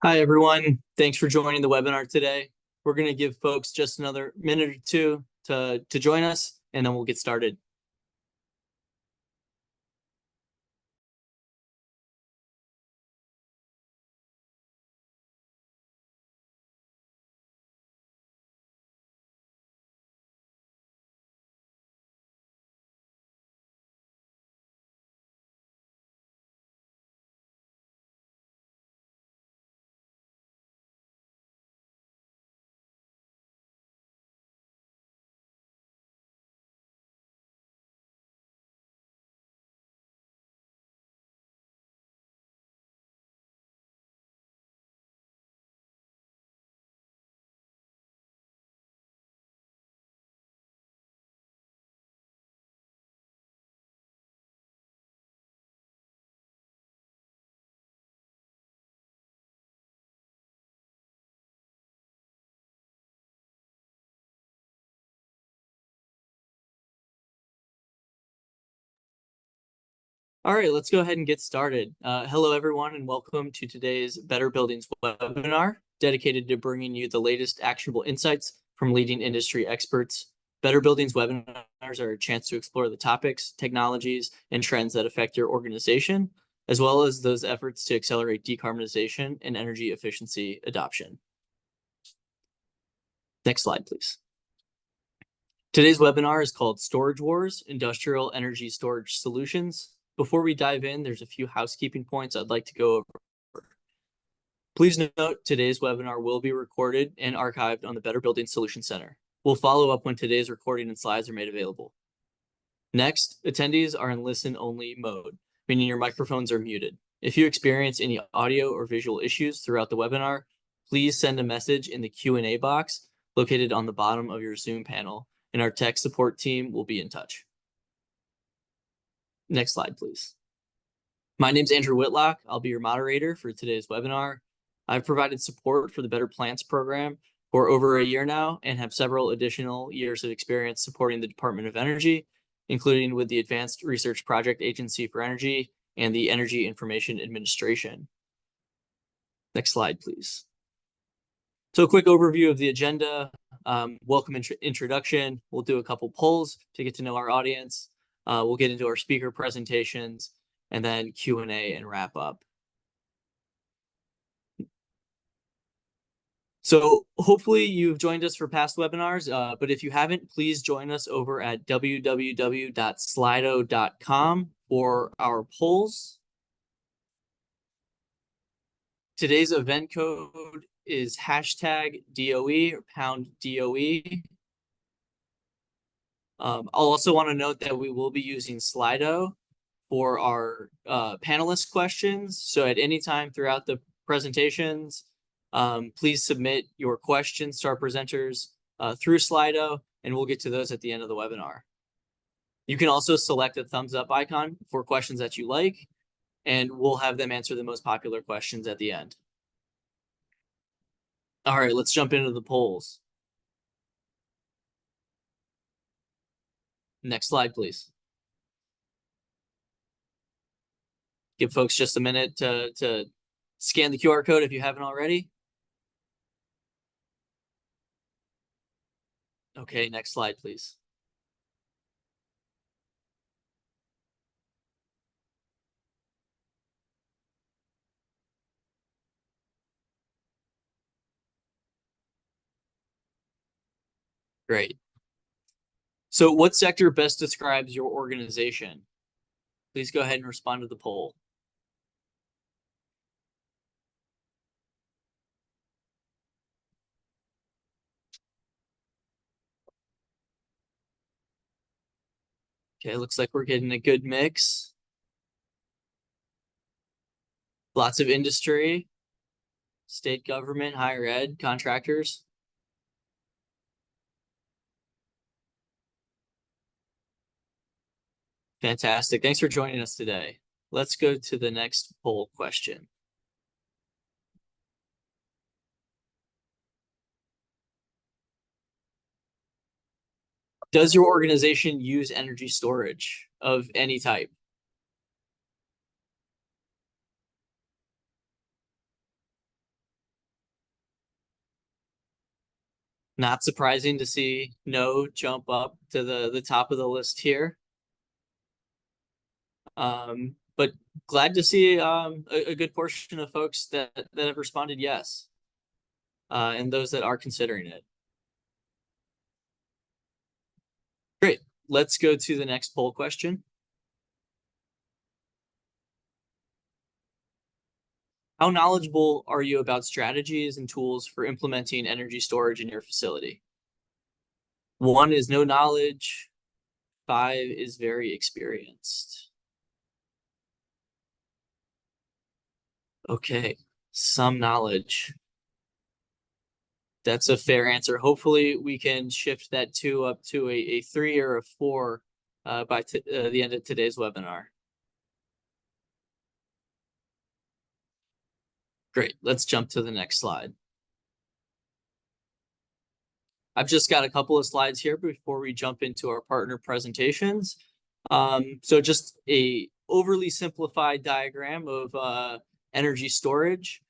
Hi, everyone. Thanks for joining the webinar today. We're going to give folks just another minute or two to join us, and then we'll get started. All right, let's go ahead and get started. Hello, everyone, and welcome to today's Better Buildings webinar, dedicated to bringing you the latest actionable insights from leading industry experts. Better Buildings webinars are a chance to explore the topics, technologies, and trends that affect your organization, as well as those efforts to accelerate decarbonization and energy efficiency adoption. Next slide, please. Today's webinar is called Storage Wars, Industrial Energy Storage Solutions. Before we dive in, there's a few housekeeping points I'd like to go over. Please note today's webinar will be recorded and archived on the Better Building Solutions Center. We'll follow up when today's recording and slides are made available. Next, attendees are in listen-only mode, meaning your microphones are muted. If you experience any audio or visual issues throughout the webinar, please send a message in the Q&A box located on the bottom of your Zoom panel, and our tech support team will be in touch. Next slide, please. My name's Andrew Whitlock. I'll be your moderator for today's webinar. I've provided support for the Better Plants program for over a year now and have several additional years of experience supporting the Department of Energy, including with the Advanced Research Project Agency for Energy and the Energy Information Administration. Next slide, please. So a quick overview of the agenda, welcome introduction. We'll do a couple polls to get to know our audience. We'll get into our speaker presentations, and then Q&A and wrap up. So hopefully you've joined us for past webinars, but if you haven't, please join us over at www.slido.com for our polls. Today's event code is #DOE or #DOE. I'll also want to note that we will be using Slido for our panelist questions. So at any time throughout the presentations, please submit your questions to our presenters through Slido, and we'll get to those at the end of the webinar. You can also select a thumbs up icon for questions that you like, and we'll have them answer the most popular questions at the end. All right, let's jump into the polls. Next slide, please. Give folks just a minute to scan the QR code if you haven't already. Okay, next slide, please. Great. So what sector best describes your organization? Please go ahead and respond to the poll. Okay, looks like we're getting a good mix. Lots of industry, state government, higher ed, contractors. Fantastic. Thanks for joining us today. Let's go to the next poll question. Does your organization use energy storage of any type? Not surprising to see no jump up to the top of the list here. But glad to see a good portion of folks that have responded yes, and those that are considering it. Great. Let's go to the next poll question. How knowledgeable are you about strategies and tools for implementing energy storage in your facility? 1 is no knowledge. 5 is very experienced. Okay, some knowledge. That's a fair answer. Hopefully we can shift that 2 up to a 3 or a 4 by the end of today's webinar. Great, let's jump to the next slide. I've just got a couple of slides here before we jump into our partner presentations. So just a overly simplified diagram of energy storage.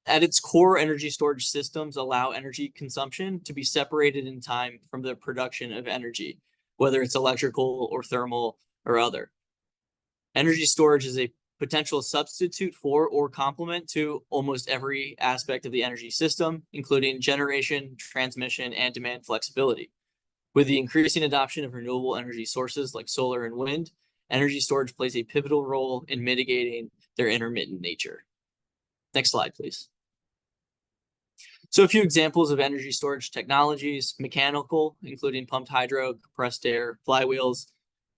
At its core, energy storage systems allow energy consumption to be separated in time from the production of energy, whether it's electrical or thermal or other. Energy storage is a potential substitute for or complement to almost every aspect of the energy system, including generation, transmission, and demand flexibility. With the increasing adoption of renewable energy sources like solar and wind, energy storage plays a pivotal role in mitigating their intermittent nature. Next slide, please. So a few examples of energy storage technologies: mechanical, including pumped hydro, compressed air, flywheels;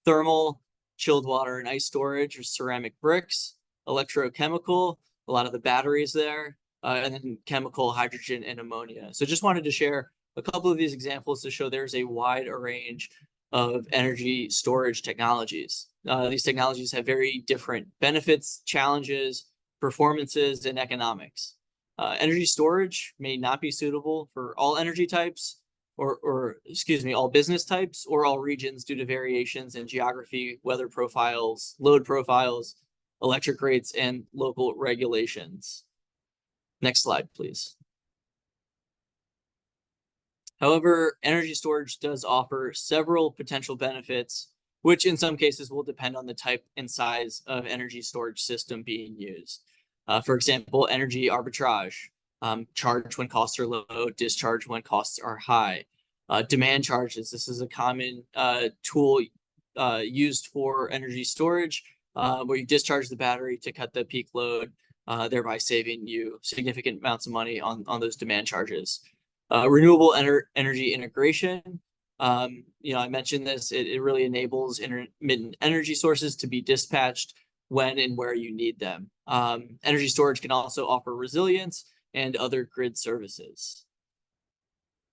thermal, chilled water and ice storage, or ceramic bricks; electrochemical, a lot of the batteries there; and then chemical, hydrogen and ammonia. So just wanted to share a couple of these examples to show there's a wide range of energy storage technologies. These technologies have very different benefits, challenges, performances, and economics. Energy storage may not be suitable for all energy types, or excuse me, all business types or all regions due to variations in geography, weather profiles, load profiles, electric rates, and local regulations. Next slide, please. However, energy storage does offer several potential benefits, which in some cases will depend on the type and size of energy storage system being used. For example, energy arbitrage, charge when costs are low, discharge when costs are high. Demand charges, this is a common tool used for energy storage, where you discharge the battery to cut the peak load, thereby saving you significant amounts of money on those demand charges. Renewable energy integration, I mentioned this, it really enables intermittent energy sources to be dispatched when and where you need them. Energy storage can also offer resilience and other grid services.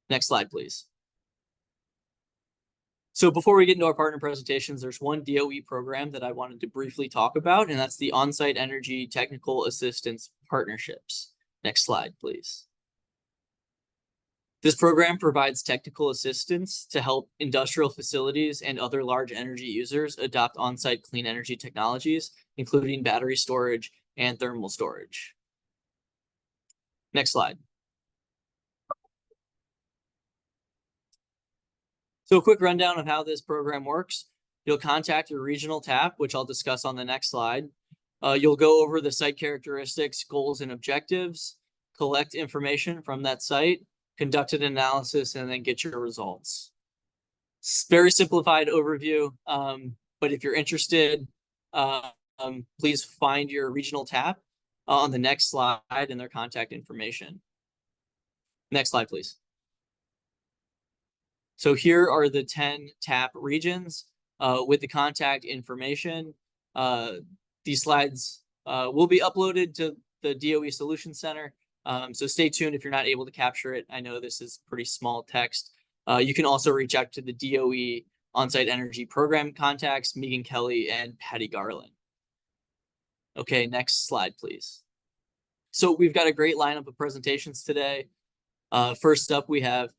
Next slide, please. So before we get into our partner presentations, there's one DOE program that I wanted to briefly talk about, and that's the On-Site Energy Technical Assistance Partnerships. Next slide, please. This program provides technical assistance to help industrial facilities and other large energy users adopt on-site clean energy technologies, including battery storage and thermal storage. Next slide. So a quick rundown of how this program works. You'll contact your regional TAP, which I'll discuss on the next slide. You'll go over the site characteristics, goals, and objectives, collect information from that site, conduct an analysis, and then get your results. It's very simplified overview, but if you're interested, please find your regional TAP on the next slide and their contact information. Next slide, please. So here are the 10 TAP regions with the contact information. These slides will be uploaded to the DOE Solutions Center. So stay tuned if you're not able to capture it. I know this is pretty small text. You can also reach out to the DOE On-Site Energy Program contacts, Megan Kelly and Patty Garland. Okay, next slide, please. So we've got a great lineup of presentations today. First up, we have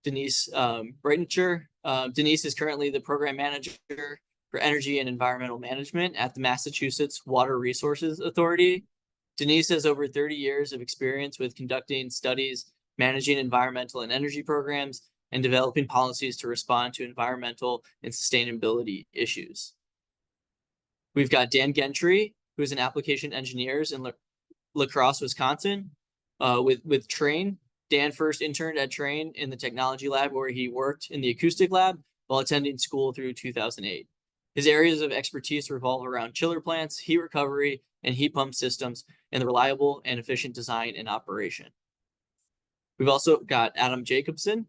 Denise Breitenscher. Denise is currently the Program Manager for Energy and Environmental Management at the Massachusetts Water Resources Authority. Denise has over 30 years of experience with conducting studies managing environmental and energy programs, and developing policies to respond to environmental and sustainability issues. We've got Dan Gentry, who's an application engineer in La Crosse, Wisconsin, with Trane. Dan first interned at Trane in the technology lab, where he worked in the acoustic lab while attending school through 2008. His areas of expertise revolve around chiller plants, heat recovery, and heat pump systems, and the reliable and efficient design and operation. We've also got Adam Jacobson,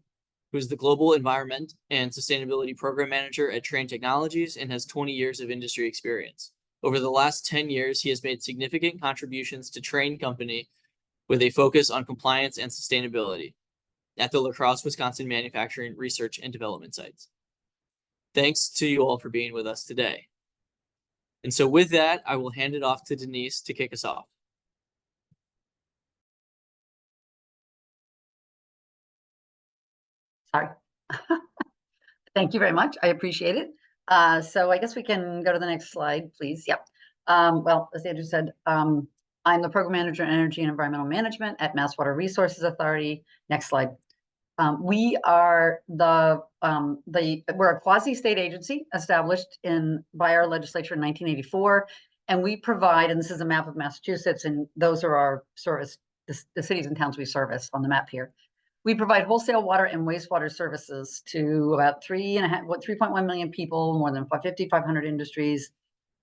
who's the Global Environment and Sustainability Program Manager at Trane Technologies and has 20 years of industry experience. Over the last 10 years, he has made significant contributions to Trane Company with a focus on compliance and sustainability at the La Crosse, Wisconsin manufacturing, research, and development sites. Thanks to you all for being with us today. And so with that, I will hand it off to Denise to kick us off. Sorry. Thank you very much. I appreciate it. So I guess we can go to the next slide, please. Yep. Well, as Andrew said, I'm the Program Manager in Energy and Environmental Management at Mass Water Resources Authority. Next slide. We are we're a quasi-state agency established by our legislature in 1984, and we provide, and this is a map of Massachusetts, and those are our service, the cities and towns we service on the map here. We provide wholesale water and wastewater services to about 3.1 million people, more than 500 industries,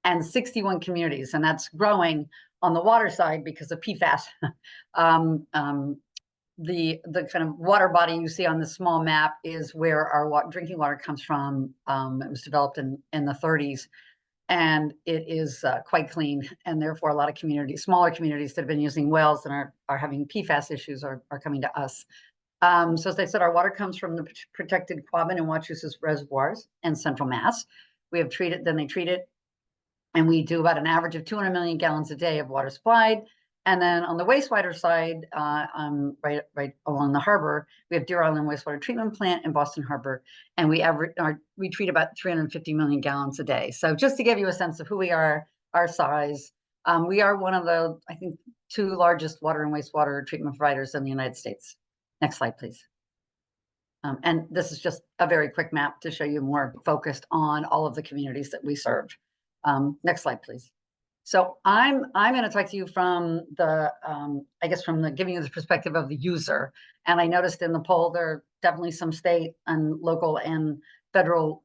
and 61 communities, and that's growing on the water side because of PFAS. The kind of water body you see on this small map is where our drinking water comes from. It was developed in the 30s, and it is quite clean, and therefore a lot of communities, smaller communities that have been using wells and are having PFAS issues are coming to us. So as I said, our water comes from the protected Quabbin and Wachusett reservoirs in Central Mass. We have treated, then they treat it, and we do about an average of 200 million gallons a day of water supplied. And then on the wastewater side, right along the harbor, we have Deer Island Wastewater Treatment Plant in Boston Harbor, and we treat about 350 million gallons a day. So just to give you a sense of who we are, our size, we are one of the, I think, 2 largest water and wastewater treatment providers in the United States. Next slide, please. And this is just a very quick map to show you more focused on all of the communities that we serve. Next slide, please. So I'm going to talk to you from the, I guess from the giving you the perspective of the user. And I noticed in the poll, there are definitely some state and local and federal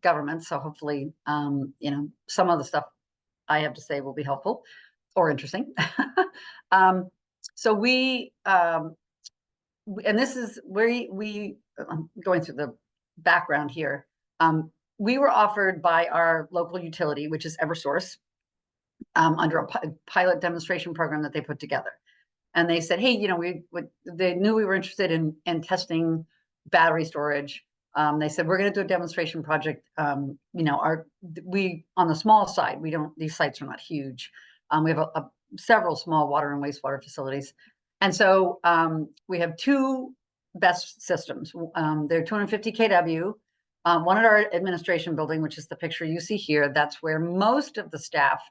governments. So hopefully, you know, some of the stuff I have to say will be helpful or interesting. So we, and this is where I'm going through the background here. We were offered by our local utility, which is Eversource, under a pilot demonstration program that they put together. And they said, hey, you know, they knew we were interested in testing battery storage. They said, we're going to do a demonstration project. You know, on the small side, these sites are not huge. We have several small water and wastewater facilities. And so we have 2 BESS systems. They're 250 kW. One at our administration building, which is the picture you see here. That's where most of the staff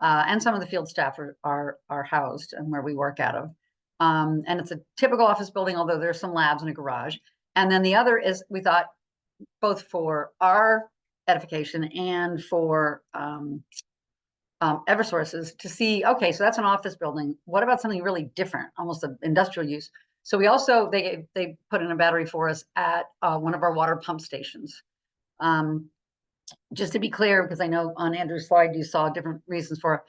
and some of the field staff are housed and where we work out of. And it's a typical office building, although there's some labs and a garage. And then the other is, we thought, both for our edification and for Eversources, to see, okay, so that's an office building. What about something really different, almost an industrial use? So we also, they put in a battery for us at one of our water pump stations. Just to be clear, because I know on Andrew's slide you saw different reasons for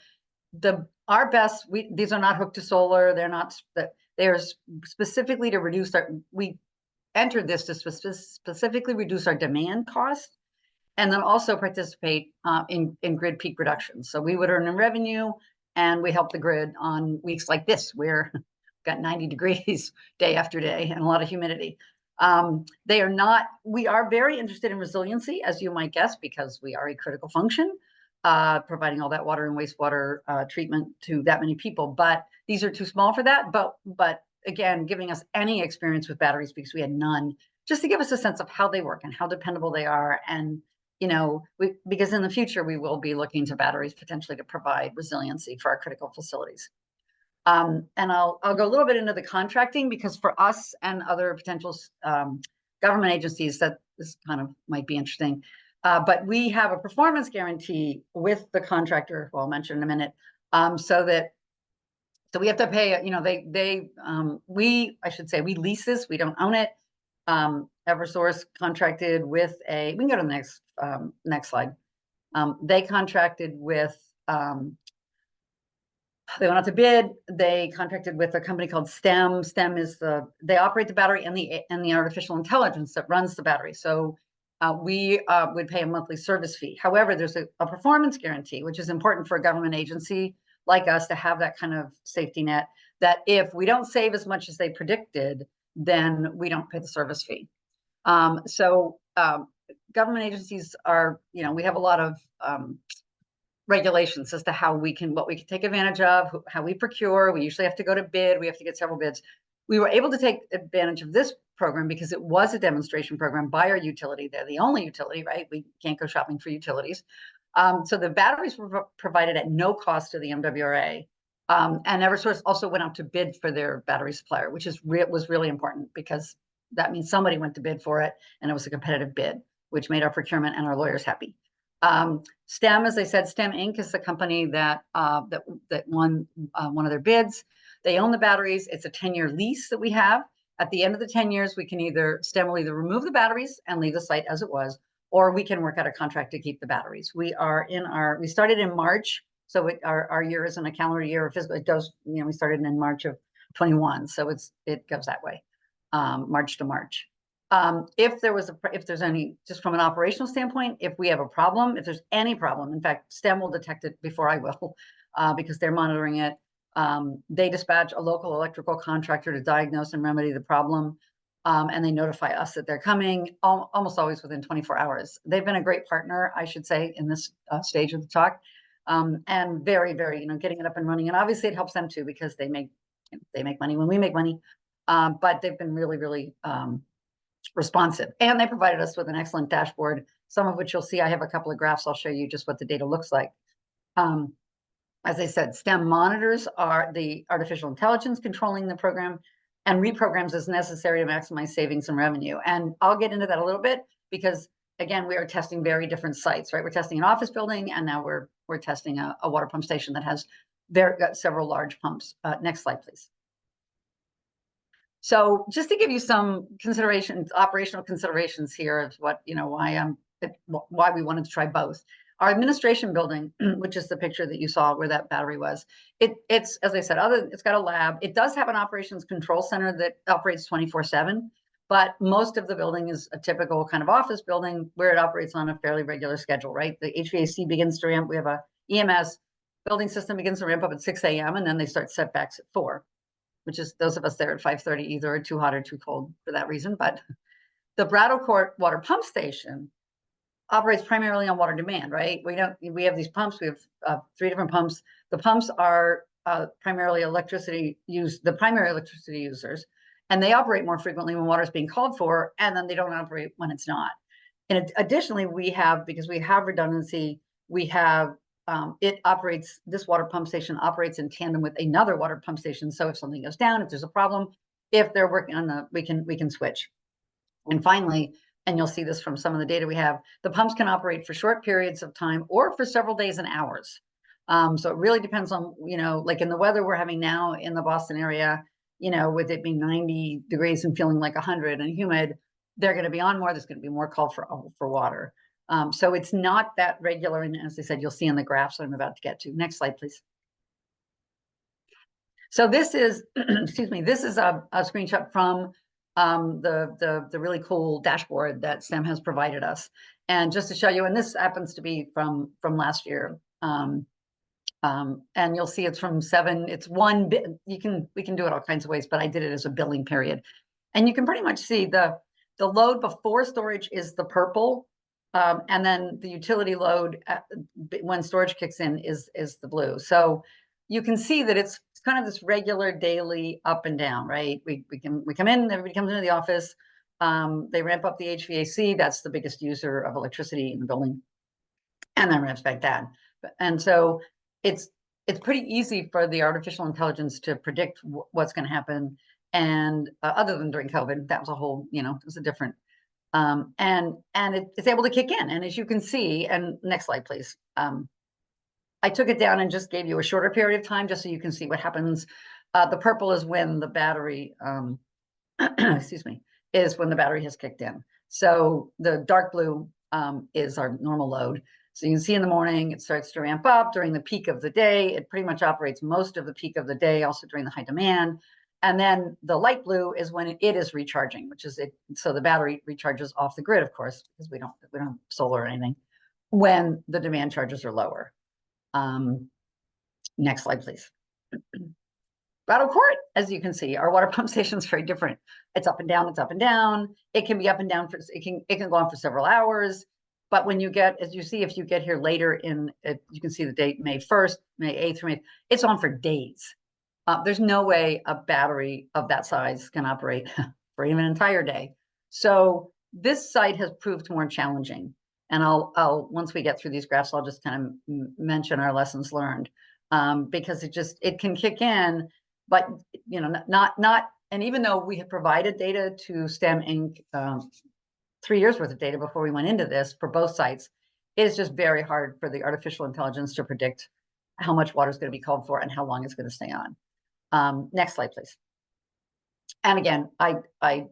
our BESS. These are not hooked to solar. They're specifically to reduce we entered this to specifically reduce our demand cost, and then also participate in grid peak reduction. So we would earn in revenue, and we help the grid on weeks like this, where we've got 90 degrees day after day and a lot of humidity. We are very interested in resiliency, as you might guess, because we are a critical function, providing all that water and wastewater treatment to that many people. But these are too small for that. But again, giving us any experience with batteries, because we had none, just to give us a sense of how they work and how dependable they are. And, you know, because in the future, we will be looking to batteries potentially to provide resiliency for our critical facilities. And I'll go a little bit into the contracting, because for us and other potential government agencies, that this kind of might be interesting. But we have a performance guarantee with the contractor, who I'll mention in a minute, so we have to pay, you know, I should say, we lease this, we don't own it. Eversource contracted with we can go to the next slide. They contracted with, they went out to bid. They contracted with a company called STEM. STEM is they operate the battery and the artificial intelligence that runs the battery. So we would pay a monthly service fee. However, there's a performance guarantee, which is important for a government agency like us to have that kind of safety net, that if we don't save as much as they predicted, then we don't pay the service fee. Government agencies are, you know, we have a lot of regulations as to what we can take advantage of, how we procure. We usually have to go to bid. We have to get several bids. We were able to take advantage of this program because it was a demonstration program by our utility. They're the only utility, right? We can't go shopping for utilities. So the batteries were provided at no cost to the MWRA. And Eversource also went out to bid for their battery supplier, which was really important, because that means somebody went to bid for it, and it was a competitive bid, which made our procurement and our lawyers happy. STEM, as I said, STEM Inc. is the company that won one of their bids. They own the batteries. It's a 10-year lease that we have. At the end of the 10 years, STEM will either remove the batteries and leave the site as it was, or we can work out a contract to keep the batteries. We started in March, so our year isn't a calendar year or fiscal. It goes, you know, we started in March of 21, so it goes that way, March to March. If there's any, just from an operational standpoint, if we have a problem, if there's any problem, in fact, STEM will detect it before I will, because they're monitoring it. They dispatch a local electrical contractor to diagnose and remedy the problem. And they notify us that they're coming almost always within 24 hours. They've been a great partner, I should say, in this stage of the talk, and very, very, you know, getting it up and running. And obviously it helps them too, because they make money when we make money. But they've been really, really responsive, and they provided us with an excellent dashboard, some of which you'll see. I have a couple of graphs. I'll show you just what the data looks like. As I said, STEM monitors are the artificial intelligence controlling the program, and reprograms as necessary to maximize savings and revenue. And I'll get into that a little bit, because again, we are testing very different sites, right? We're testing an office building, and now we're testing a water pump station that has several large pumps. Next slide, please. So just to give you some considerations, operational considerations here of what, you know, why we wanted to try both. Our administration building, which is the picture that you saw where that battery was, it's, as I said, it's got a lab. It does have an operations control center that operates 24/7, but most of the building is a typical kind of office building where it operates on a fairly regular schedule, right? The HVAC begins to ramp. We have a EMS building system begins to ramp up at 6 a.m. and then they start setbacks at 4, which is those of us there at 5:30 either are too hot or too cold for that reason. But the Brattle Court water pump station operates primarily on water demand, right? We have these pumps. We have 3 different pumps. The pumps are primarily the primary electricity users, and they operate more frequently when water is being called for, and then they don't operate when it's not. And additionally, because we have redundancy, this water pump station operates in tandem with another water pump station. So if something goes down, if there's a problem, if they're working on we can switch. And finally, and you'll see this from some of the data we have, the pumps can operate for short periods of time or for several days and hours. So it really depends on, you know, like in the weather we're having now in the Boston area, you know, with it being 90 degrees and feeling like 100 and humid, they're going to be on more. There's going to be more call for water. So it's not that regular. And as I said, you'll see in the graphs that I'm about to get to. Next slide, please. So this is, excuse me, this is a screenshot from the really cool dashboard that STEM has provided us. And just to show you, and this happens to be from last year. And you'll see it's from 7, it's one bit. We can do it all kinds of ways, but I did it as a billing period. And you can pretty much see the load before storage is the purple. And then the utility load when storage kicks in is the blue. So you can see that it's kind of this regular daily up and down, right? We come in, everybody comes into the office. They ramp up the HVAC. That's the biggest user of electricity in the building, and then ramps back down. And so it's it's pretty easy for the artificial intelligence to predict what's going to happen. And other than during COVID, that was a whole, it was a different, and it's able to kick in. And as you can see, and next slide, please. I took it down and just gave you a shorter period of time, just so you can see what happens. The purple is when the battery, excuse me, is when the battery has kicked in. So the dark blue is our normal load. So you can see in the morning, it starts to ramp up during the peak of the day. It pretty much operates most of the peak of the day, also during the high demand. And then the light blue is when it is recharging, which is it. So the battery recharges off the grid, of course, because we don't have solar or anything, when the demand charges are lower. Next slide, please. Battle Court, as you can see, our water pump station is very different. It's up and down, it's up and down. It can be up and down for, it can go on for several hours. But when you get, as you see, if you get here later in it, you can see the date, May 1st, May 8th, May, it's on for days. There's no way a battery of that size can operate for even an entire day. So this site has proved more challenging. And I'll once we get through these graphs, I'll just kind of mention our lessons learned, because it can kick in, but not. And even though we had provided data to STEM Inc. 3 years worth of data before we went into this for both sites, it is just very hard for the artificial intelligence to predict how much water is going to be called for and how long it's going to stay on. Next slide, please. And again, I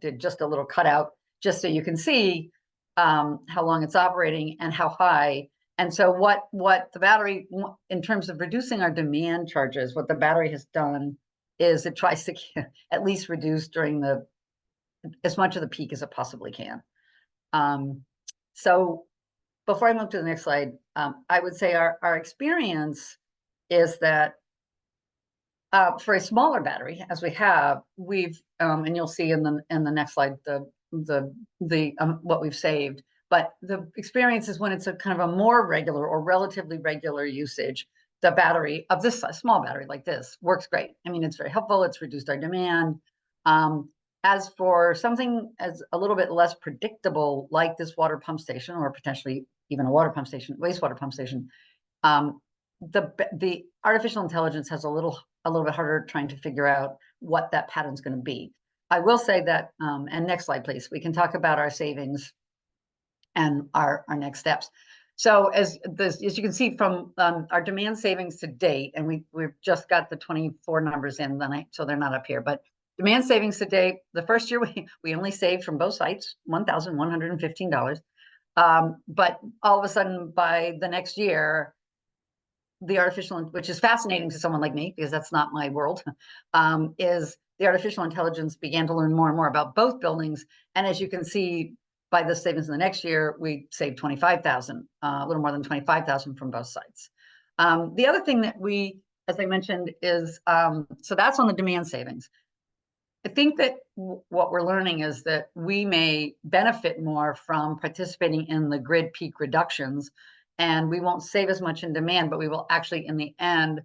did just a little cutout just so you can see how long it's operating and how high. And so what the battery, in terms of reducing our demand charges, what the battery has done is it tries to at least reduce during as much of the peak as it possibly can. So before I move to the next slide, I would say our experience is that for a smaller battery, as we have, we've and you'll see in the next slide what we've saved. But the experience is when it's a kind of a more regular or relatively regular usage, the battery of this small battery like this works great. I mean, it's very helpful. It's reduced our demand. As for something as a little bit less predictable, like this water pump station, or potentially even a water pump station, wastewater pump station, the artificial intelligence has a little bit harder trying to figure out what that pattern's going to be. I will say that, and next slide, please. We can talk about our savings and our next steps. So as you can see from our demand savings to date, and we've just got the 24 numbers in, so they're not up here, but demand savings to date, the first year we only saved from both sites $1,115. But all of a sudden, by the next year, the artificial, which is fascinating to someone like me, because that's not my world, is the artificial intelligence began to learn more and more about both buildings. And as you can see, by the savings in the next year, we saved 25,000, a little more than 25,000 from both sites. The other thing that we, as I mentioned, is, so that's on the demand savings. I think that what we're learning is that we may benefit more from participating in the grid peak reductions, and we won't save as much in demand, but we will actually, in the end,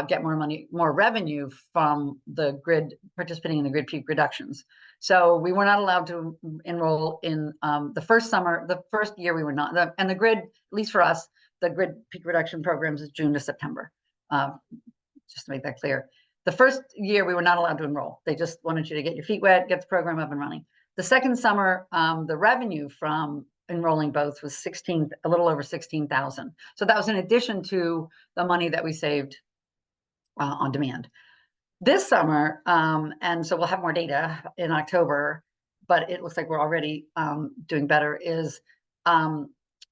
get more money, more revenue from the grid, participating in the grid peak reductions. So we were not allowed to enroll in the first year we were not, and the grid, at least for us, the grid peak reduction programs is June to September, just to make that clear. The first year we were not allowed to enroll. They just wanted you to get your feet wet, get the program up and running. The second summer, the revenue from enrolling both was a little over 16,000. So that was in addition to the money that we saved on demand. This summer, and so we'll have more data in October, but it looks like we're already doing better, is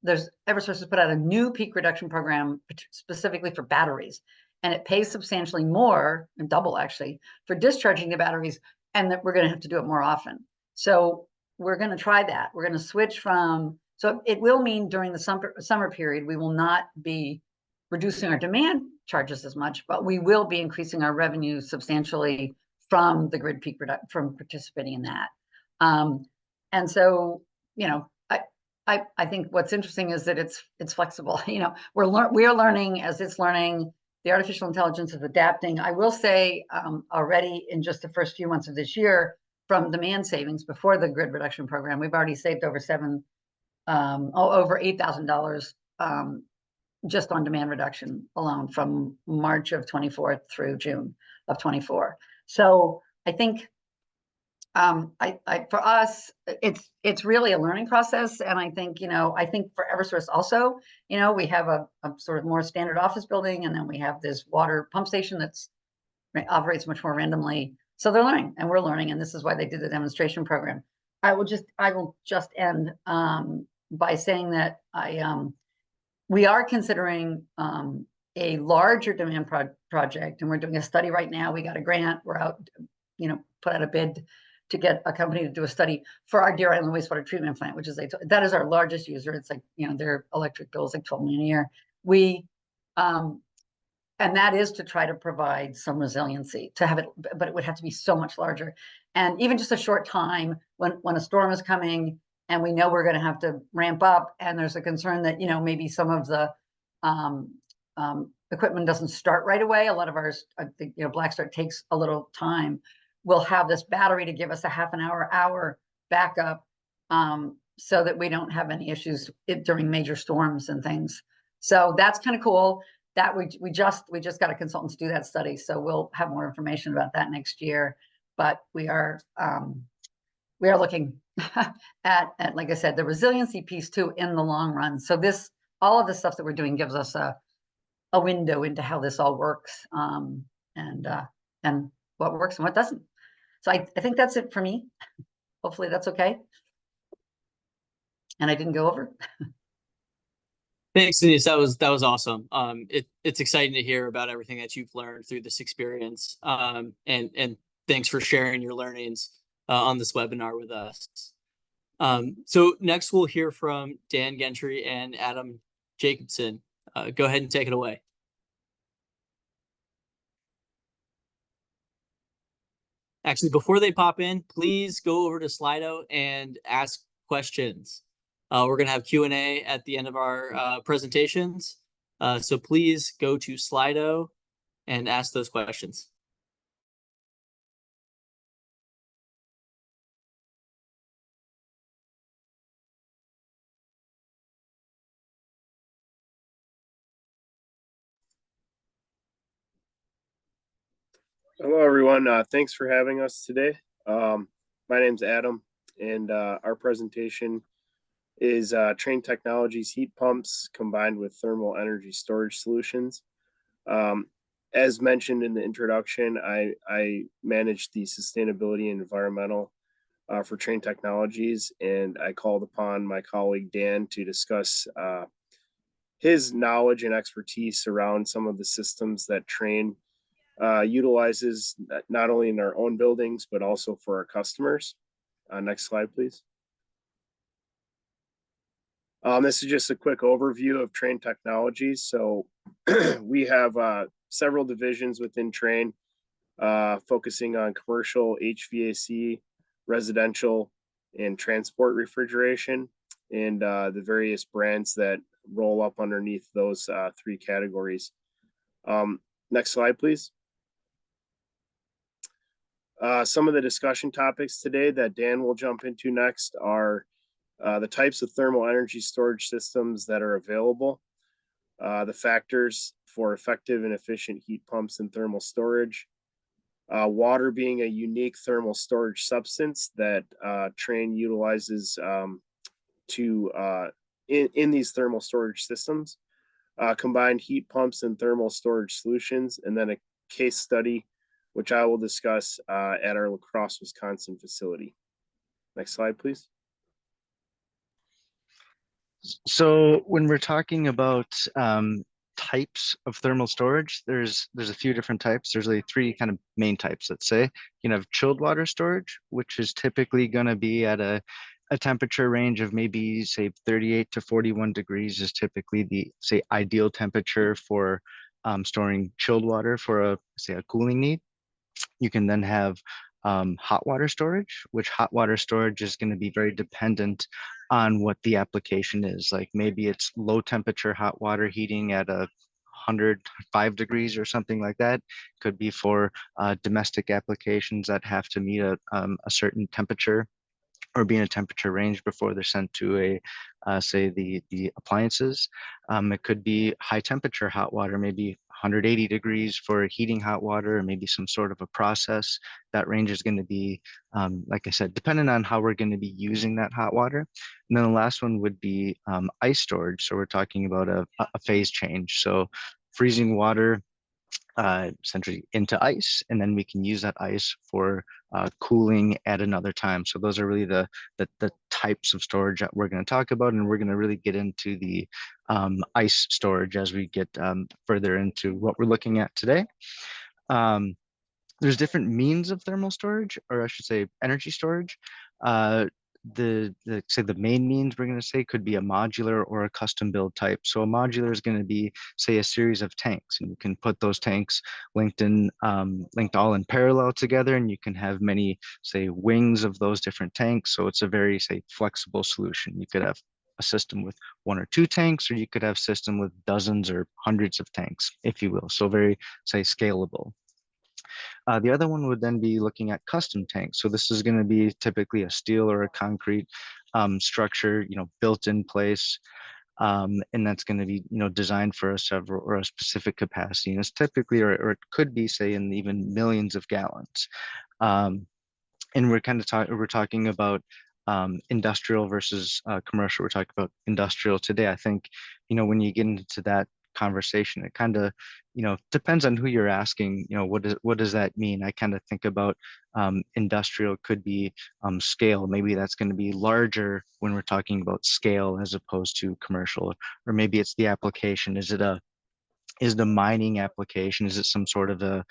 there's Eversource has put out a new peak reduction program specifically for batteries. And it pays substantially more, and double actually, for discharging the batteries, and that we're going to have to do it more often. So we're going to try that. We're going to switch from, so it will mean during the summer period, we will not be reducing our demand charges as much, but we will be increasing our revenue substantially from the grid peak reduction, from participating in that. And so, I think what's interesting is that it's flexible. We are learning as it's learning. The artificial intelligence is adapting. I will say already in just the first few months of this year, from demand savings before the grid reduction program, we've already saved over $8,000 just on demand reduction alone from March of 24 through June of 24. So I think for us, it's really a learning process. And I think, I think for Eversource also, we have a sort of more standard office building, and then we have this water pump station that's operates much more randomly. So they're learning and we're learning. And this is why they did the demonstration program. I will just end by saying that we are considering a larger demand project, and we're doing a study right now. We got a grant. We're out, put out a bid to get a company to do a study for our Deer Island wastewater treatment plant, which is that is our largest user. It's like, their electric bill is like 12 million a year. And that is to try to provide some resiliency to have it, but it would have to be so much larger. And even just a short time when a storm is coming and we know we're going to have to ramp up, and there's a concern that, maybe some of the equipment doesn't start right away. A lot of ours, I think, Black Start takes a little time. We'll have this battery to give us a half an hour backup, so that we don't have any issues during major storms and things. So that's kind of cool. That we just got a consultant to do that study, so we'll have more information about that next year. But we are looking at, like I said, the resiliency piece too in the long run. So all of the stuff that we're doing gives us a window into how this all works, and what works and what doesn't. So I think that's it for me. Hopefully that's okay. And I didn't go over. Thanks, Denise. That was awesome. It's exciting to hear about everything that you've learned through this experience. And thanks for sharing your learnings on this webinar with us. So next we'll hear from Dan Gentry and Adam Jacobson. Go ahead and take it away. Actually, before they pop in, please go over to Slido and ask questions. We're going to have Q&A at the end of our presentations. So please go to Slido and ask those questions. Hello, everyone. Thanks for having us today. My name's Adam, and our presentation is Trane Technologies heat pumps combined with thermal energy storage solutions. As mentioned in the introduction, I manage the sustainability and environmental for Trane Technologies, and I called upon my colleague Dan to discuss his knowledge and expertise around some of the systems that Trane utilizes, not only in our own buildings, but also for our customers. Next slide, please. This is just a quick overview of Trane Technologies. So we have several divisions within Trane, focusing on commercial HVAC, residential, and transport refrigeration, and the various brands that roll up underneath those three categories. Next slide, please. Some of the discussion topics today that Dan will jump into next are the types of thermal energy storage systems that are available, the factors for effective and efficient heat pumps and thermal storage, water being a unique thermal storage substance that Trane utilizes in these thermal storage systems, combined heat pumps and thermal storage solutions, and then a case study, which I will discuss at our La Crosse, Wisconsin facility. Next slide, please. So when we're talking about types of thermal storage, there's a few different types. There's like three kind of main types, let's say. You can have chilled water storage, which is typically going to be at a temperature range of maybe, say, 38 to 41 degrees is typically the, say, ideal temperature for storing chilled water for say, a cooling need. You can then have hot water storage, which hot water storage is going to be very dependent on what the application is. Like maybe it's low temperature hot water heating at 105 degrees or something like that. Could be for domestic applications that have to meet a certain temperature or be in a temperature range before they're sent to a, say the appliances. It could be high temperature hot water, maybe 180 degrees for heating hot water, or maybe some sort of a process. That range is going to be, like I said, depending on how we're going to be using that hot water. And then the last one would be ice storage. So we're talking about a phase change. So freezing water essentially into ice, and then we can use that ice for cooling at another time. So those are really the types of storage that we're going to talk about, and we're going to really get into the ice storage as we get further into what we're looking at today. There's different means of thermal storage, or I should say energy storage. The main means we're going to say could be a modular or a custom build type. So a modular is going to be, say, a series of tanks, and you can put those tanks linked all in parallel together, and you can have many, say, wings of those different tanks. So it's a very, say, flexible solution. You could have a system with 1 or 2 tanks, or you could have a system with dozens or hundreds of tanks, if you will. So very, say, scalable. The other one would then be looking at custom tanks. So this is going to be typically a steel or a concrete structure, built in place. And that's going to be, designed for a specific capacity. And it's typically, or it could be, say, in even millions of gallons. And we're talking about industrial versus commercial. We're talking about industrial today. I think, when you get into that conversation, it kind of, depends on who you're asking. What does that mean? I kind of think about industrial could be scale. Maybe that's going to be larger when we're talking about scale as opposed to commercial, or maybe it's the application. Is it a mining application? Is it some sort of a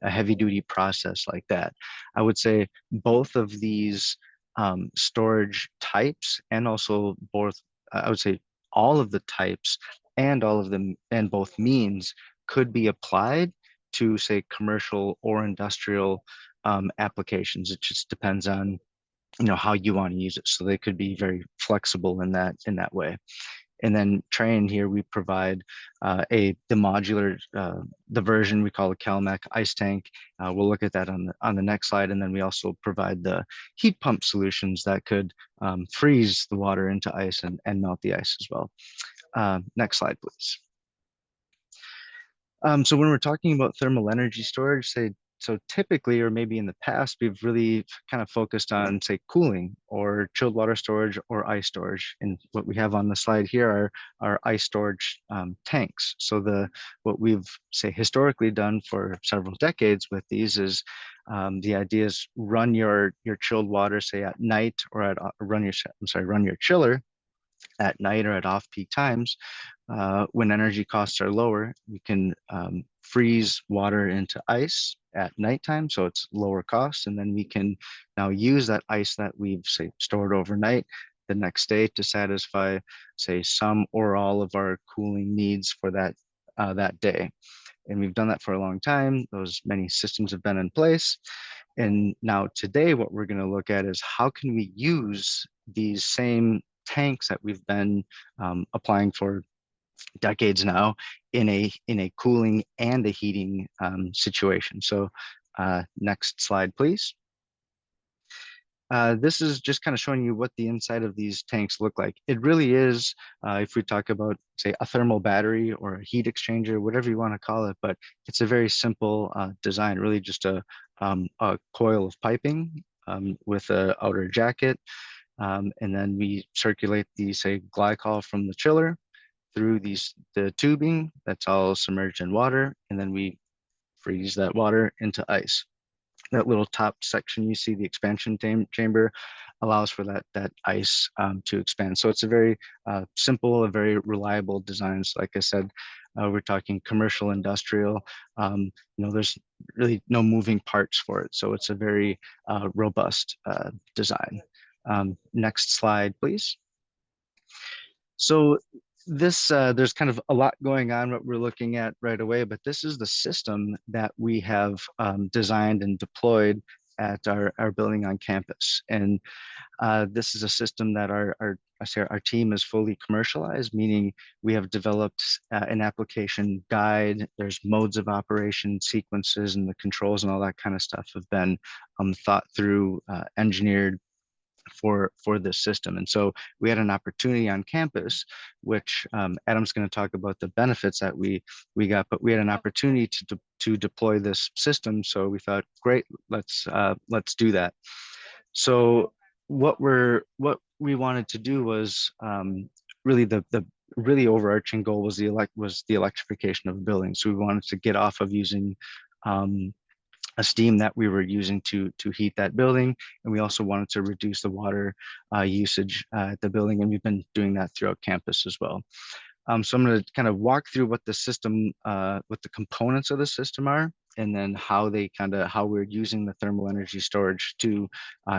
heavy duty process like that? I would say both of these storage types, and also I would say all of the types and all of them, and both means, could be applied to, say, commercial or industrial applications. It just depends on, how you want to use it. So they could be very flexible in that way. And then Trane here, we provide the modular, the version we call a CalMac ice tank. We'll look at that on the next slide. And then we also provide the heat pump solutions that could freeze the water into ice and melt the ice as well. Next slide, please. So when we're talking about thermal energy storage, so typically, or maybe in the past, we've really kind of focused on, say, cooling or chilled water storage or ice storage. And what we have on the slide here are ice storage tanks. So what we've, say, historically done for several decades with these is the idea is run your chilled water, say, at night, or run your chiller at night or at off-peak times. When energy costs are lower, we can freeze water into ice at nighttime, so it's lower cost, and then we can now use that ice that we've, say, stored overnight the next day to satisfy, say, some or all of our cooling needs for that day. And we've done that for a long time. Those many systems have been in place. And now today, what we're going to look at is how can we use these same tanks that we've been applying for decades now in a cooling and a heating situation. So next slide, please. This is just kind of showing you what the inside of these tanks look like. It really is, if we talk about, say, a thermal battery or a heat exchanger, whatever you want to call it, but it's a very simple design, really just a coil of piping with an outer jacket. And then we circulate the, say, glycol from the chiller through the tubing that's all submerged in water, and then we freeze that water into ice. That little top section you see, the expansion chamber, allows for that ice to expand. So it's a very simple, a very reliable design. So like I said, we're talking commercial, industrial. There's really no moving parts for it. So it's a very robust design. Next slide, please. So there's kind of a lot going on what we're looking at right away, but this is the system that we have designed and deployed at our building on campus. And this is a system that our team is fully commercialized, meaning we have developed an application guide. There's modes of operation, sequences, and the controls and all that kind of stuff have been thought through, engineered, for this system. And so we had an opportunity on campus, which Adam's going to talk about the benefits that we got, but we had an opportunity to deploy this system. So we thought, great, let's do that. So what we wanted to do was really the really overarching goal was the electrification of the building. So we wanted to get off of using a steam that we were using to heat that building, and we also wanted to reduce the water usage at the building, and we've been doing that throughout campus as well. So I'm going to kind of walk through what the system, what the components of the system are, and then how we're using the thermal energy storage to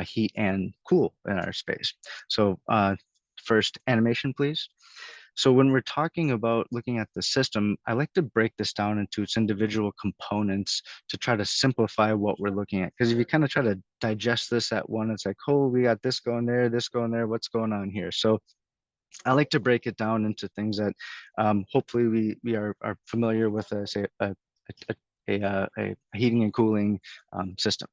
heat and cool in our space. So first, animation, please. So when we're talking about looking at the system, I like to break this down into its individual components to try to simplify what we're looking at. Because if you kind of try to digest this at one, it's like, oh, we got this going there, what's going on here? So I like to break it down into things that hopefully we are familiar with, say, a heating and cooling system.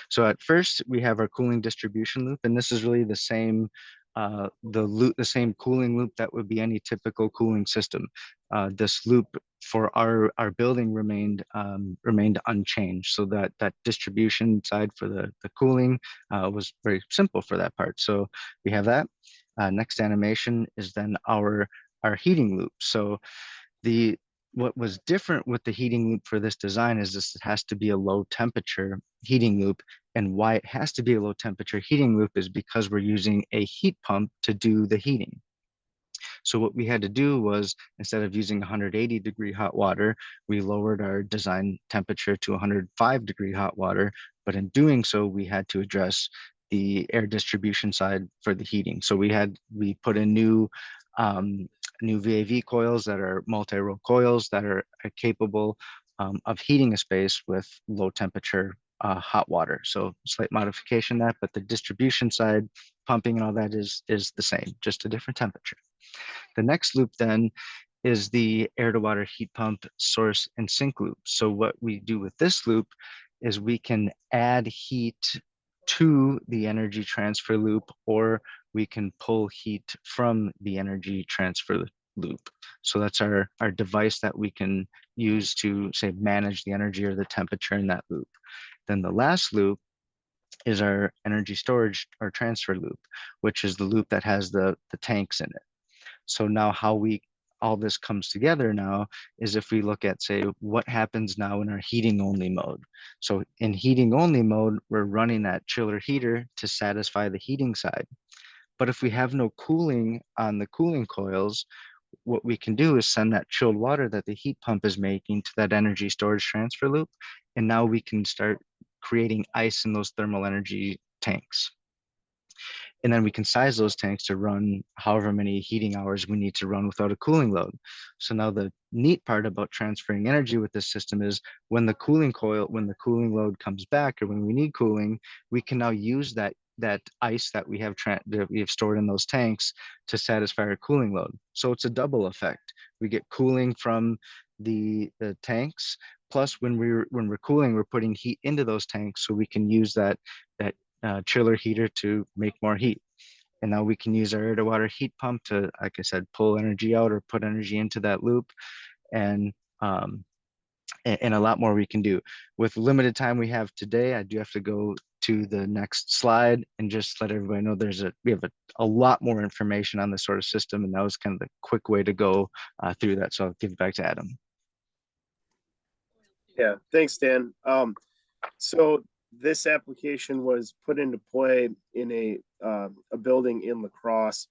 So at first we have our cooling distribution loop, and this is really the same the same cooling loop that would be any typical cooling system. This loop for our building remained unchanged, so that distribution side for the cooling was very simple for that part. So we have that. Next animation is then our heating loop. So what was different with the heating loop for this design is it has to be a low temperature heating loop. And why it has to be a low temperature heating loop is because we're using a heat pump to do the heating. So what we had to do was, instead of using 180-degree hot water, we lowered our design temperature to 105-degree hot water. But in doing so, we had to address the air distribution side for the heating. So we put in new VAV coils that are multi-row coils that are capable of heating a space with low temperature hot water. So slight modification that, but the distribution side, pumping and all that is the same, just a different temperature. The next loop then is the air to water heat pump source and sink loop. So what we do with this loop is we can add heat to the energy transfer loop, or we can pull heat from the energy transfer loop. So that's our device that we can use to, say, manage the energy or the temperature in that loop. Then the last loop is our energy storage or transfer loop, which is the loop that has the tanks in it. So now how all this comes together now is if we look at, say, what happens now in our heating only mode. So in heating only mode, we're running that chiller heater to satisfy the heating side. But if we have no cooling on the cooling coils, what we can do is send that chilled water that the heat pump is making to that energy storage transfer loop. And now we can start creating ice in those thermal energy tanks. And then we can size those tanks to run however many heating hours we need to run without a cooling load. So now the neat part about transferring energy with this system is when the cooling load comes back, or when we need cooling, we can now use that ice that we have stored in those tanks to satisfy our cooling load. So it's a double effect. We get cooling from the tanks, plus when we're cooling, we're putting heat into those tanks, so we can use that chiller heater to make more heat. And now we can use our air to water heat pump to, like I said, pull energy out or put energy into that loop, and a lot more we can do. With limited time we have today, I do have to go to the next slide and just let everybody know we have a lot more information on this sort of system, and that was kind of the quick way to go through that. So I'll give it back to Adam. Yeah, thanks, Dan. So this application was put into play in a building in La Crosse.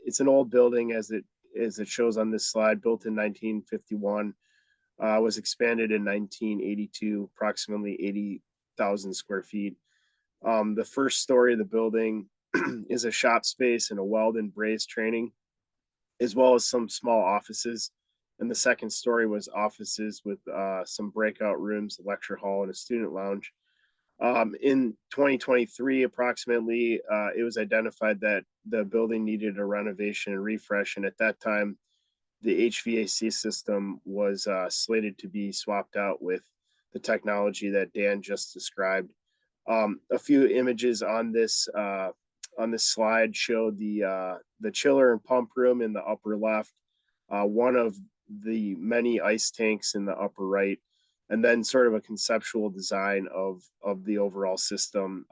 It's an old building, as it shows on this slide, built in 1951. Was expanded in 1982, approximately 80,000 square feet. The first story of the building is a shop space and a weld and braze training, as well as some small offices. And the second story was offices with some breakout rooms, a lecture hall, and a student lounge. In 2023, approximately, it was identified that the building needed a renovation and refresh. And at that time, the HVAC system was slated to be swapped out with the technology that Dan just described. A few images on this slide show the chiller and pump room in the upper left, one of the many ice tanks in the upper right, and then sort of a conceptual design of the overall system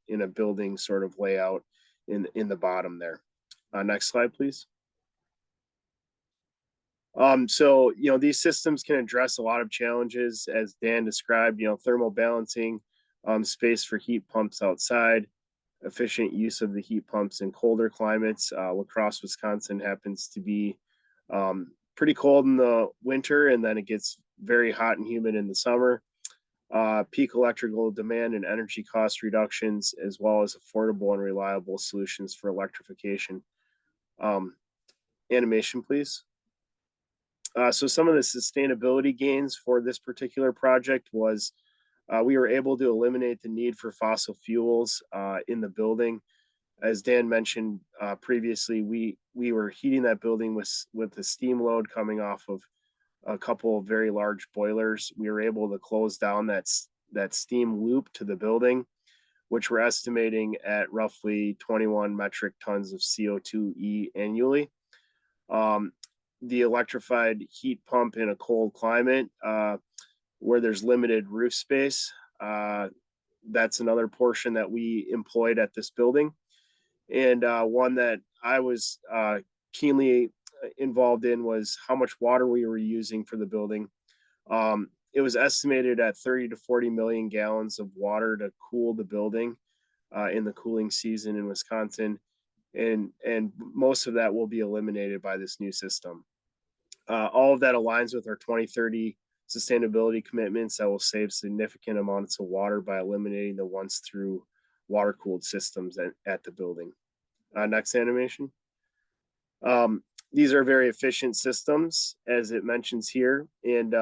in a building sort of layout in the bottom there. Next slide, please. So, these systems can address a lot of challenges, as Dan described, thermal balancing, space for heat pumps outside, efficient use of the heat pumps in colder climates. La Crosse, Wisconsin happens to be pretty cold in the winter, and then it gets very hot and humid in the summer. Peak electrical demand and energy cost reductions, as well as affordable and reliable solutions for electrification. Animation, please. So some of the sustainability gains for this particular project was we were able to eliminate the need for fossil fuels in the building. As Dan mentioned previously, we were heating that building with the steam load coming off of a couple of very large boilers. We were able to close down that steam loop to the building, which we're estimating at roughly 21 metric tons of CO2e annually. The electrified heat pump in a cold climate where there's limited roof space. That's another portion that we employed at this building. And one that I was keenly involved in was how much water we were using for the building. It was estimated at 30 to 40 million gallons of water to cool the building in the cooling season in Wisconsin. And most of that will be eliminated by this new system. All of that aligns with our 2030 sustainability commitments that will save significant amounts of water by eliminating the once through water cooled systems at the building. Next animation. These are very efficient systems, as it mentions here, and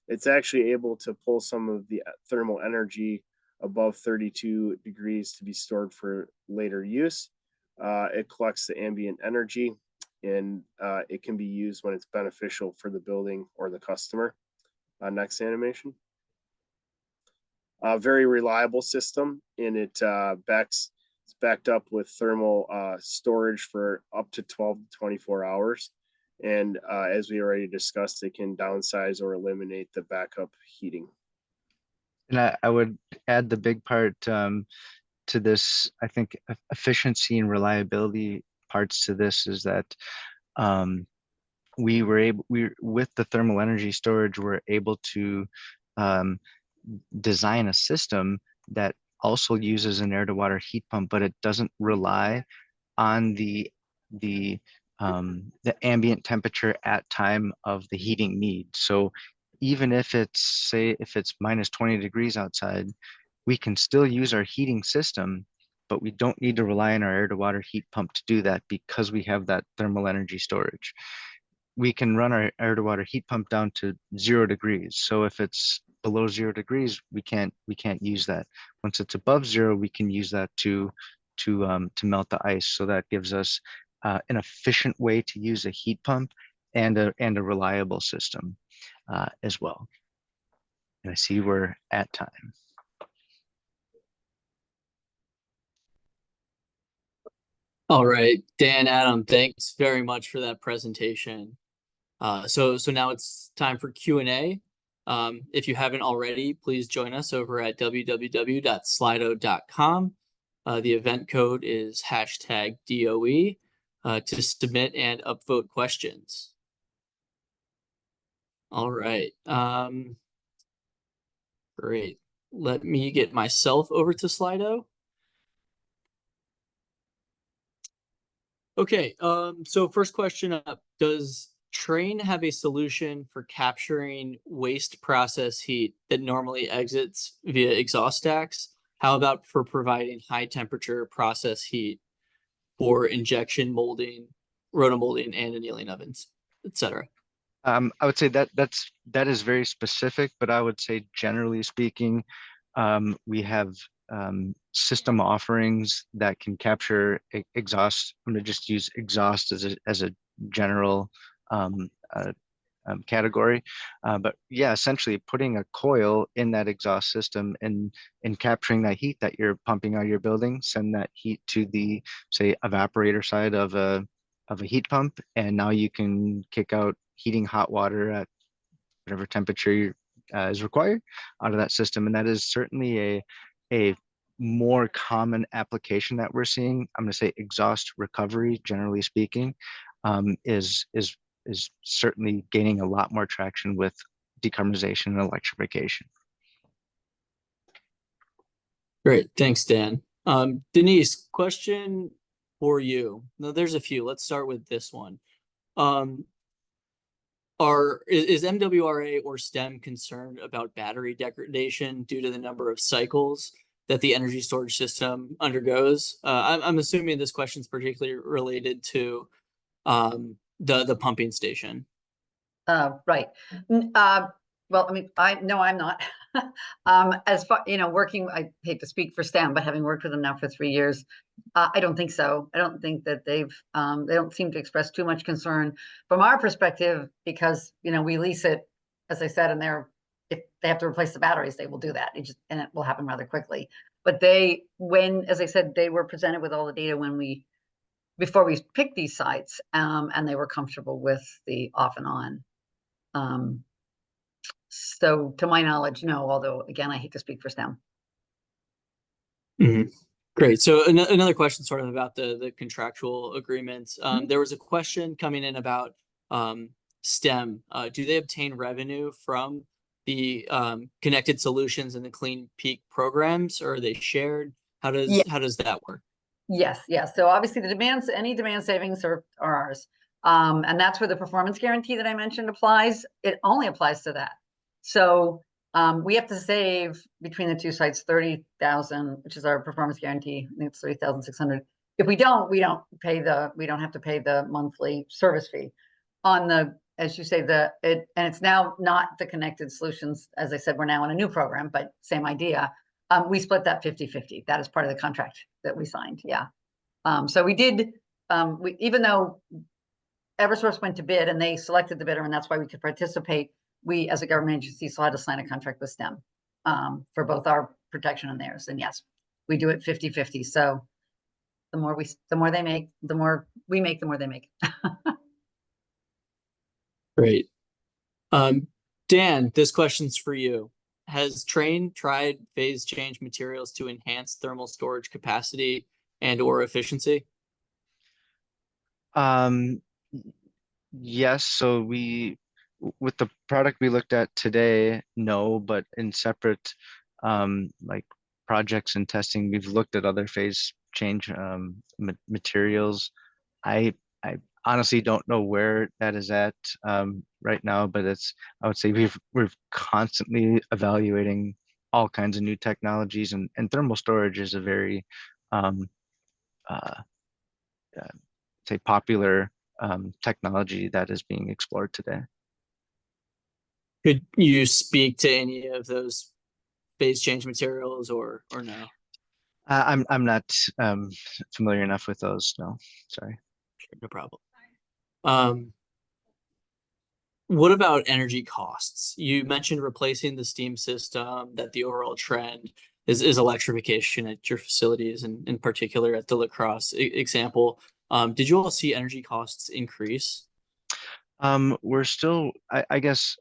it's actually able to pull some of the thermal energy above 32 degrees to be stored for later use. It collects the ambient energy, and it can be used when it's beneficial for the building or the customer. Next animation. Very reliable system, and it's backed up with thermal storage for up to 12 to 24 hours. And as we already discussed, it can downsize or eliminate the backup heating. And I would add the big part to this, I think efficiency and reliability parts to this is that we with the thermal energy storage, we're able to design a system that also uses an air to water heat pump, but it doesn't rely on the ambient temperature at time of the heating need. So even if it's minus 20 degrees outside, we can still use our heating system, but we don't need to rely on our air to water heat pump to do that because we have that thermal energy storage. We can run our air to water heat pump down to 0 degrees. So if it's below 0 degrees, we can't use that. Once it's above 0, we can use that to melt the ice. So that gives us an efficient way to use a heat pump and a reliable system as well. And I see we're at time. All right, Dan, Adam, thanks very much for that presentation. So now it's time for Q&A. If you haven't already, please join us over at www.slido.com. The event code is #DOE to submit and upvote questions. All right. Great. Let me get myself over to Slido. Okay, so first question up, does Trane have a solution for capturing waste process heat that normally exits via exhaust stacks? How about for providing high temperature process heat for injection molding, rotomolding, and annealing ovens, etc.? I would say that is very specific, but I would say generally speaking, we have system offerings that can capture exhaust. I'm going to just use exhaust as a general category. But yeah, essentially putting a coil in that exhaust system and capturing that heat that you're pumping out of your building, send that heat to the, say, evaporator side of a heat pump, and now you can kick out heating hot water at whatever temperature is required out of that system. And that is certainly a more common application that we're seeing. I'm going to say exhaust recovery, generally speaking, is certainly gaining a lot more traction with decarbonization and electrification. Great, thanks, Dan. Denise, question for you. Now, there's a few. Let's start with this one. Is MWRA or STEM concerned about battery degradation due to the number of cycles that the energy storage system undergoes? I'm assuming this question is particularly related to the pumping station. Right. Well, I mean, no, I'm not. As far, working, I hate to speak for STEM, but having worked with them now for 3 years, I don't think so. I don't think that they don't seem to express too much concern from our perspective, because, we lease it, as I said, and if they have to replace the batteries, they will do that. And it will happen rather quickly. But as I said, they were presented with all the data before we picked these sites, and they were comfortable with the off and on. So to my knowledge, no, although again, I hate to speak for STEM. Mm-hmm. Great. So another question sort of about the contractual agreements. There was a question coming in about STEM. Do they obtain revenue from the connected solutions and the Clean Peak programs, or are they shared? How does that work? Yes. So obviously any demand savings are ours. And that's where the performance guarantee that I mentioned applies. It only applies to that. So we have to save between the two sites 30,000, which is our performance guarantee. I think it's 30,600. If we don't have to pay the monthly service fee on as you say, and it's now not the connected solutions. As I said, we're now in a new program, but same idea. We split that 50-50. That is part of the contract that we signed. Yeah. So we did, even though Eversource went to bid and they selected the bidder, and that's why we could participate, we as a government agency still had to sign a contract with STEM for both our protection and theirs. And yes, we do it 50-50. So the more they make, the more we make, the more they make. Great. Dan, this question's for you. Has Trane tried phase change materials to enhance thermal storage capacity and/or efficiency? Yes. So with the product we looked at today, no, but in separate like projects and testing, we've looked at other phase change materials. I honestly don't know where that is at right now, but I would say we're constantly evaluating all kinds of new technologies, and thermal storage is a very say popular technology that is being explored today. Could you speak to any of those phase change materials or no? I'm not familiar enough with those. No, sorry. Sure, no problem. What about energy costs? You mentioned replacing the steam system, that the overall trend is electrification at your facilities, and in particular at the La Crosse example. Did you all see energy costs increase? We're still, I guess,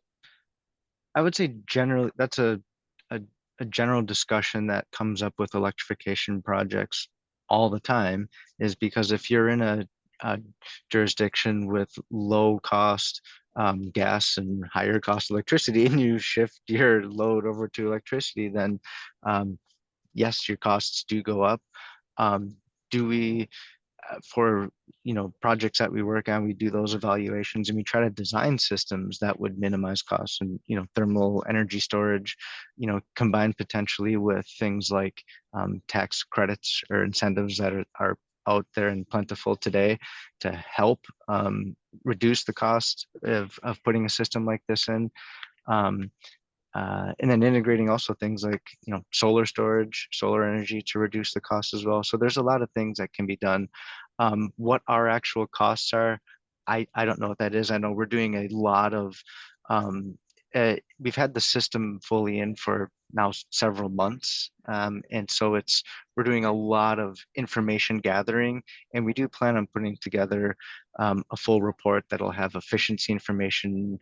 I would say generally that's a general discussion that comes up with electrification projects all the time, is because if you're in a jurisdiction with low cost gas and higher cost electricity, and you shift your load over to electricity, then yes, your costs do go up. Do we for projects that we work on, we do those evaluations and we try to design systems that would minimize costs, and thermal energy storage combined potentially with things like tax credits or incentives that are out there and plentiful today to help reduce the cost of putting a system like this in. And then integrating also things like solar storage, solar energy to reduce the cost as well. So there's a lot of things that can be done. What our actual costs are, I don't know what that is. I know we're doing a lot of, we've had the system fully in for now several months. And so we're doing a lot of information gathering, and we do plan on putting together a full report that'll have efficiency information,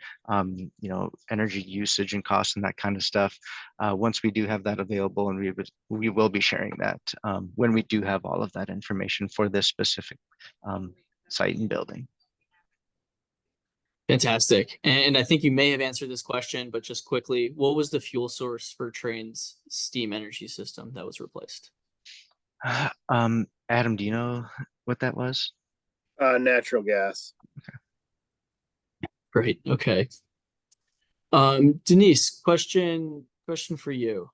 energy usage and cost and that kind of stuff. Once we do have that available, and we will be sharing that when we do have all of that information for this specific site and building. Fantastic. And I think you may have answered this question, but just quickly, what was the fuel source for Train's steam energy system that was replaced? Adam, do you know what that was? Natural gas. Great. Okay. Denise, question for you.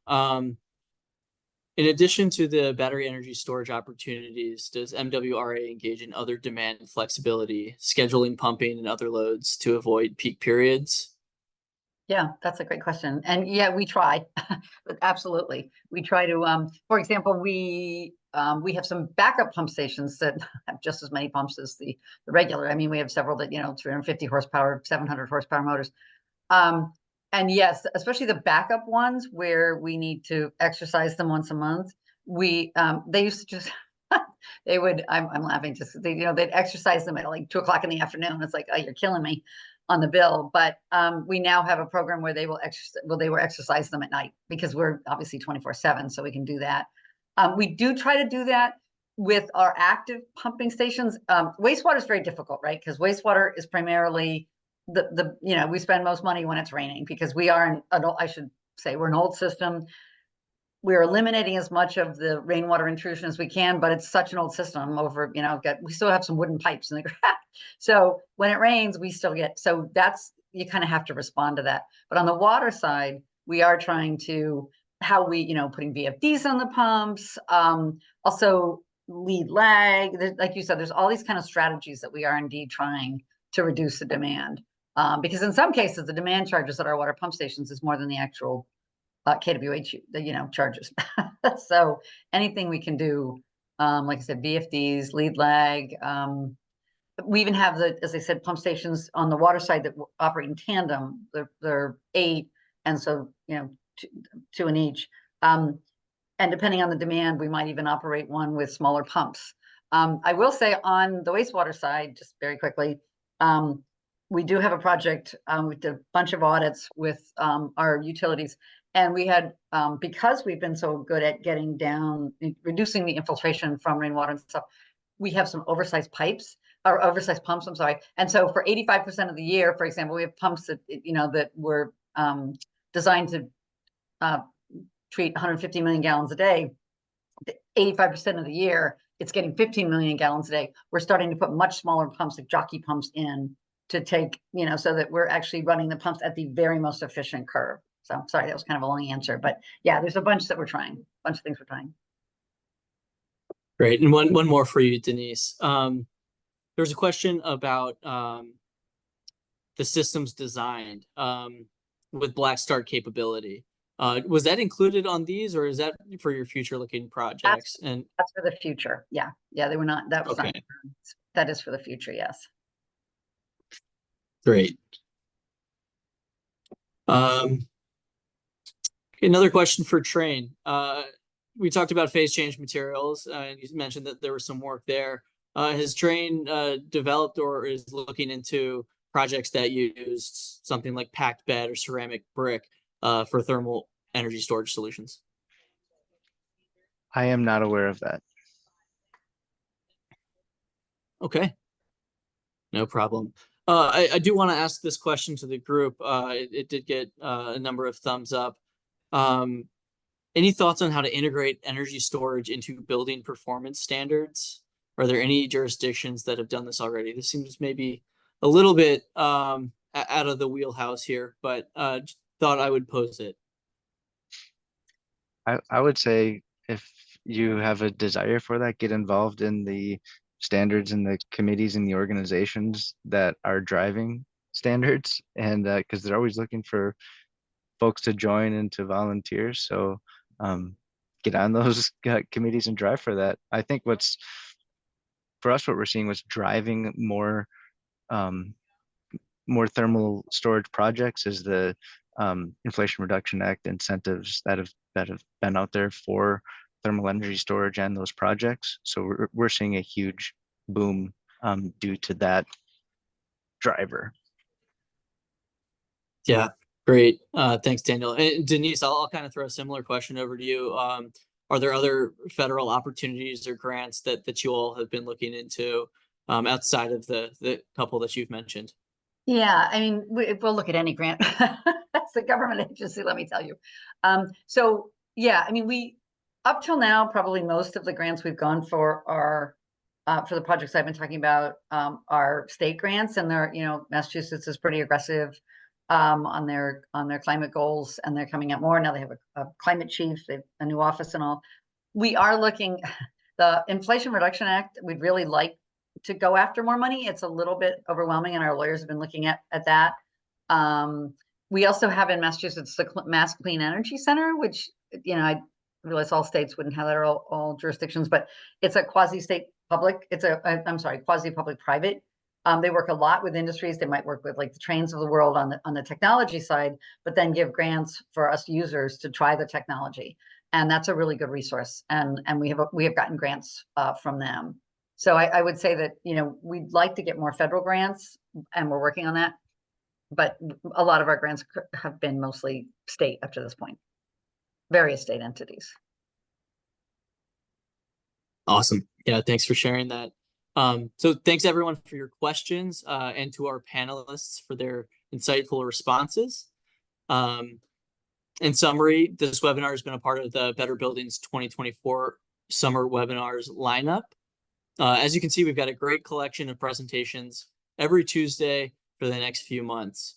In addition to the battery energy storage opportunities, does MWRA engage in other demand flexibility, scheduling pumping and other loads to avoid peak periods? Yeah, that's a great question. And yeah, we try. Absolutely. We try to, for example, we have some backup pump stations that have just as many pumps as the regular. I mean, we have several that, 350 horsepower, 700 horsepower motors. And yes, especially the backup ones where we need to exercise them once a month. They used to just, I'm laughing just, they'd exercise them at like 2 o'clock in the afternoon. It's like, oh, you're killing me on the bill. But we now have a program where they will exercise them at night, because we're obviously 24/7, so we can do that. We do try to do that with our active pumping stations. Wastewater is very difficult, right? Because wastewater is primarily we spend most money when it's raining, because we are I should say we're an old system. We're eliminating as much of the rainwater intrusion as we can, but it's such an old system over, we still have some wooden pipes in the ground. So when it rains, we still get, so you kind of have to respond to that. But on the water side, we are trying to, putting VFDs on the pumps, also lead lag. Like you said, there's all these kind of strategies that we are indeed trying to reduce the demand. Because in some cases, the demand charges at our water pump stations is more than the actual KWH, charges. So anything we can do, like I said, VFDs, lead lag. We even have as I said, pump stations on the water side that operate in tandem. They're 8, and so two in each. And depending on the demand, we might even operate one with smaller pumps. I will say on the wastewater side, just very quickly, we do have a project. We did a bunch of audits with our utilities, and we had, because we've been so good at reducing the infiltration from rainwater and stuff, we have some oversized pumps, I'm sorry. And so for 85% of the year, for example, we have pumps that, that were designed to treat 150 million gallons a day. 85% of the year, it's getting 15 million gallons a day. We're starting to put much smaller pumps, like jockey pumps, in to take, so that we're actually running the pumps at the very most efficient curve. So sorry, that was kind of a long answer, but yeah, there's a bunch that we're trying, a bunch of things we're trying. Great. And one more for you, Denise. There's a question about the system's designed with black start capability. Was that included on these, or is that for your future looking projects? That's for the future. Yeah. They were not, that was okay. not, that is for the future. Yes. Great. Another question for Train. We talked about phase change materials, and you mentioned that there was some work there. Has Train developed or is looking into projects that used something like packed bed or ceramic brick for thermal energy storage solutions? I am not aware of that. Okay. No problem. I do want to ask this question to the group. It did get a number of thumbs up. Any thoughts on how to integrate energy storage into building performance standards? Are there any jurisdictions that have done this already? This seems maybe a little bit out of the wheelhouse here, but thought I would pose it. I would say if you have a desire for that, get involved in the standards and the committees and the organizations that are driving standards, and because they're always looking for folks to join and to volunteer. So get on those committees and drive for that. I think for us, what we're seeing was driving more more thermal storage projects is the Inflation Reduction Act incentives that have been out there for thermal energy storage and those projects. So we're seeing a huge boom due to that driver. Yeah, great. Thanks, Daniel. And Denise, I'll kind of throw a similar question over to you. Are there other federal opportunities or grants that you all have been looking into outside of the couple that you've mentioned? Yeah, I mean, we'll look at any grant. That's a government agency, let me tell you. So yeah, I mean, up till now, probably most of the grants we've gone for are for the projects I've been talking about are state grants, and they're, you know, Massachusetts is pretty aggressive on their climate goals, and they're coming out more now. They have a climate chief, they have a new office and all. We are looking, the Inflation Reduction Act, we'd really like to go after more money. It's a little bit overwhelming, and our lawyers have been looking at that. We also have in Massachusetts the Mass Clean Energy Center, which, you know, I realize all states wouldn't have that, or all jurisdictions, but it's a quasi-state public. It's I'm sorry, quasi-public private. They work a lot with industries. They might work with like the trains of the world on the technology side, but then give grants for us users to try the technology. And that's a really good resource. And we have gotten grants from them. So I would say that, you know, we'd like to get more federal grants, and we're working on that. But a lot of our grants have been mostly state up to this point, various state entities. Awesome. Yeah, thanks for sharing that. So thanks everyone for your questions and to our panelists for their insightful responses. In summary, this webinar has been a part of the Better Buildings 2024 summer webinars lineup. As you can see, we've got a great collection of presentations every Tuesday for the next few months.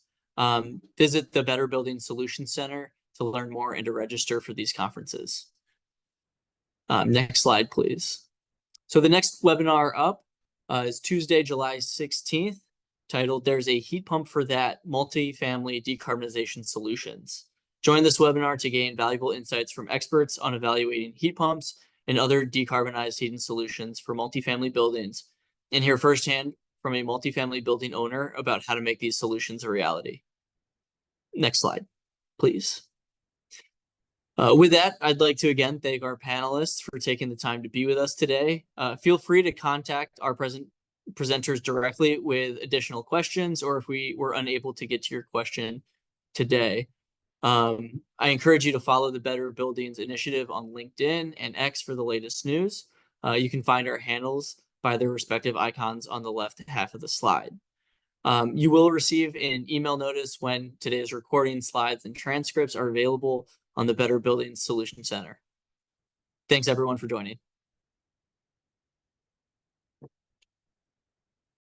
Visit the Better Buildings Solutions Center to learn more and to register for these conferences. Next slide, please. So the next webinar up is Tuesday, July 16th, titled "There's a Heat Pump for That, Multifamily Decarbonization Solutions." Join this webinar to gain valuable insights from experts on evaluating heat pumps and other decarbonized heating solutions for multifamily buildings, and hear firsthand from a multifamily building owner about how to make these solutions a reality. Next slide, please. With that, I'd like to again thank our panelists for taking the time to be with us today. Feel free to contact our presenters directly with additional questions, or if we were unable to get to your question today. I encourage you to follow the Better Buildings Initiative on LinkedIn and X for the latest news. You can find our handles by their respective icons on the left half of the slide. You will receive an email notice when today's recording, slides, and transcripts are available on the Better Buildings Solutions Center. Thanks everyone for joining.